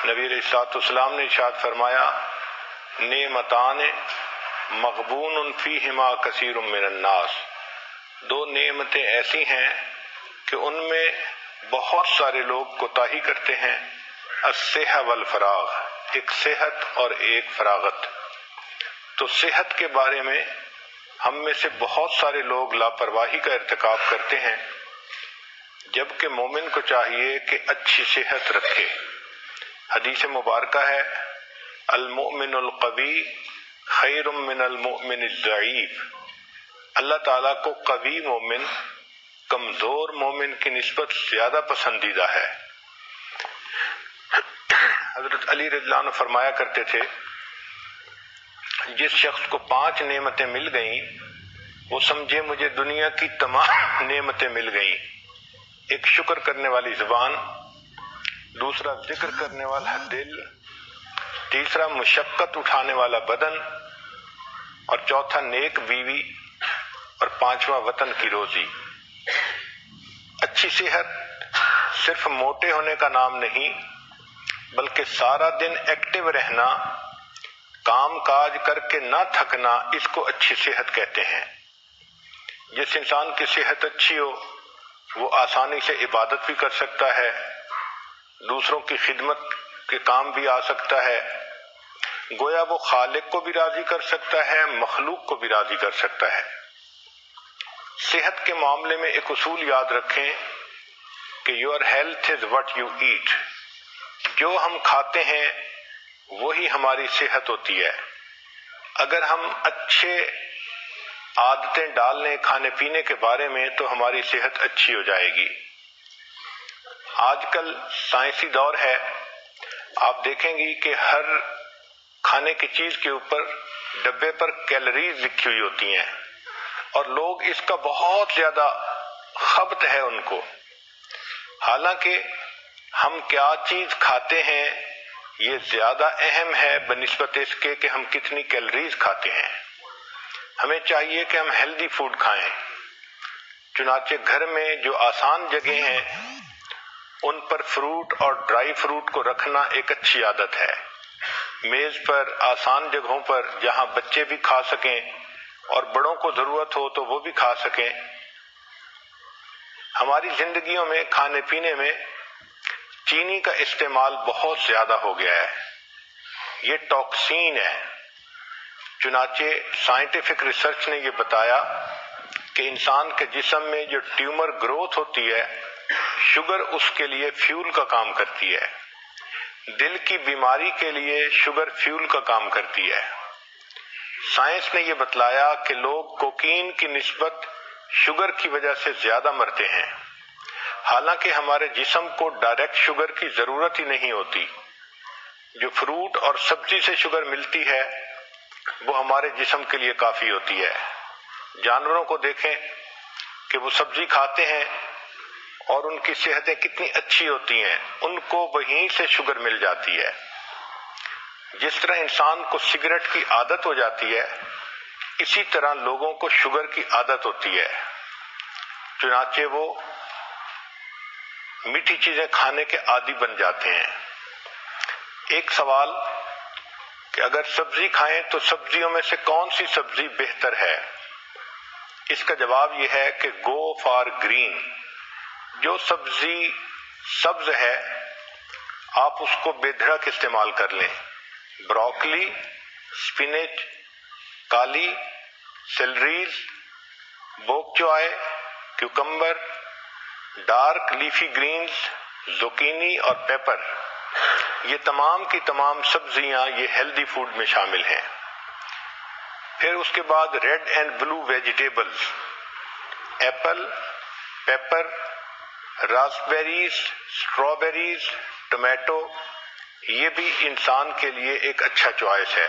نبی علیہ الصلوۃ والسلام نے ارشاد فرمایا نعمتان مغبون فیہما کثیر من الناس، دو نعمتیں ایسی ہیں کہ ان میں بہت سارے لوگ کوتاہی کرتے ہیں، الصحہ والفراغ، ایک صحت اور ایک فراغت۔ تو صحت کے بارے میں ہم میں سے بہت سارے لوگ لاپرواہی کا ارتکاب کرتے ہیں، جبکہ مومن کو چاہیے کہ اچھی صحت رکھے۔ حدیث مبارکہ ہے المؤمن القوی خیر من المؤمن الضعیف، اللہ تعالیٰ کو قوی مومن کمزور مومن کی نسبت زیادہ پسندیدہ ہے۔ حضرت علی رضی اللہ عنہ فرمایا کرتے تھے جس شخص کو 5 نعمتیں مل گئیں وہ سمجھے مجھے دنیا کی تمام نعمتیں مل گئیں۔ ایک شکر کرنے والی زبان، دوسرا ذکر کرنے والا دل، تیسرا مشقت اٹھانے والا بدن، اور چوتھا نیک بیوی، اور 5واں وطن کی روزی۔ اچھی صحت صرف موٹے ہونے کا نام نہیں بلکہ سارا دن ایکٹیو رہنا، کام کاج کر کے نہ تھکنا، اس کو اچھی صحت کہتے ہیں۔ جس انسان کی صحت اچھی ہو وہ آسانی سے عبادت بھی کر سکتا ہے، دوسروں کی خدمت کے کام بھی آ سکتا ہے، گویا وہ خالق کو بھی راضی کر سکتا ہے، مخلوق کو بھی راضی کر سکتا ہے۔ صحت کے معاملے میں ایک اصول یاد رکھیں کہ your health is what you eat, جو ہم کھاتے ہیں وہی ہماری صحت ہوتی ہے۔ اگر ہم اچھے عادتیں ڈال لیں کھانے پینے کے بارے میں تو ہماری صحت اچھی ہو جائے گی۔ آج کل سائنسی دور ہے، آپ دیکھیں گی کہ ہر کھانے کی چیز کے اوپر ڈبے پر کیلوریز لکھی ہوئی ہوتی ہیں، اور لوگ اس کا بہت زیادہ خبط ہے ان کو، حالانکہ ہم کیا چیز کھاتے ہیں یہ زیادہ اہم ہے بنسبت اس کے کہ ہم کتنی کیلوریز کھاتے ہیں۔ ہمیں چاہیے کہ ہم ہیلدی فوڈ کھائیں، چنانچہ گھر میں جو آسان جگہیں ہیں ان پر فروٹ اور ڈرائی فروٹ کو رکھنا ایک اچھی عادت ہے۔ میز پر آسان جگہوں پر جہاں بچے بھی کھا سکیں اور بڑوں کو ضرورت ہو تو وہ بھی کھا سکیں۔ ہماری زندگیوں میں کھانے پینے میں چینی کا استعمال بہت زیادہ ہو گیا ہے، یہ ٹاکسین ہے۔ چنانچہ سائنٹیفک ریسرچ نے یہ بتایا کہ انسان کے جسم میں جو ٹیومر گروتھ ہوتی ہے، شوگر اس کے لیے فیول کا کام کرتی ہے، دل کی بیماری کے لیے شوگر فیول کا کام کرتی ہے۔ سائنس نے یہ بتلایا کہ لوگ کوکین کی نسبت شوگر کی وجہ سے زیادہ مرتے ہیں، حالانکہ ہمارے جسم کو ڈائریکٹ شوگر کی ضرورت ہی نہیں ہوتی۔ جو فروٹ اور سبزی سے شوگر ملتی ہے وہ ہمارے جسم کے لیے کافی ہوتی ہے۔ جانوروں کو دیکھیں کہ وہ سبزی کھاتے ہیں اور ان کی صحتیں کتنی اچھی ہوتی ہیں، ان کو وہیں سے شوگر مل جاتی ہے۔ جس طرح انسان کو سگریٹ کی عادت ہو جاتی ہے، اسی طرح لوگوں کو شوگر کی عادت ہوتی ہے، چنانچہ وہ میٹھی چیزیں کھانے کے عادی بن جاتے ہیں۔ ایک سوال کہ اگر سبزی کھائیں تو سبزیوں میں سے کون سی سبزی بہتر ہے؟ اس کا جواب یہ ہے کہ گو فار گرین۔ جو سبزی سبز ہے آپ اس کو بے دھڑک استعمال کر لیں۔ بروکلی، سپینچ، کالی، سیلریز، بوک چوائے، کیوکمبر، ڈارک لیفی گرینز، زوکینی اور پیپر، یہ تمام کی تمام سبزیاں یہ ہیلدی فوڈ میں شامل ہیں۔ پھر اس کے بعد red and blue vegetables, apple, pepper, raspberries, strawberries, tomato, یہ بھی انسان کے لیے ایک اچھا چوائس ہے۔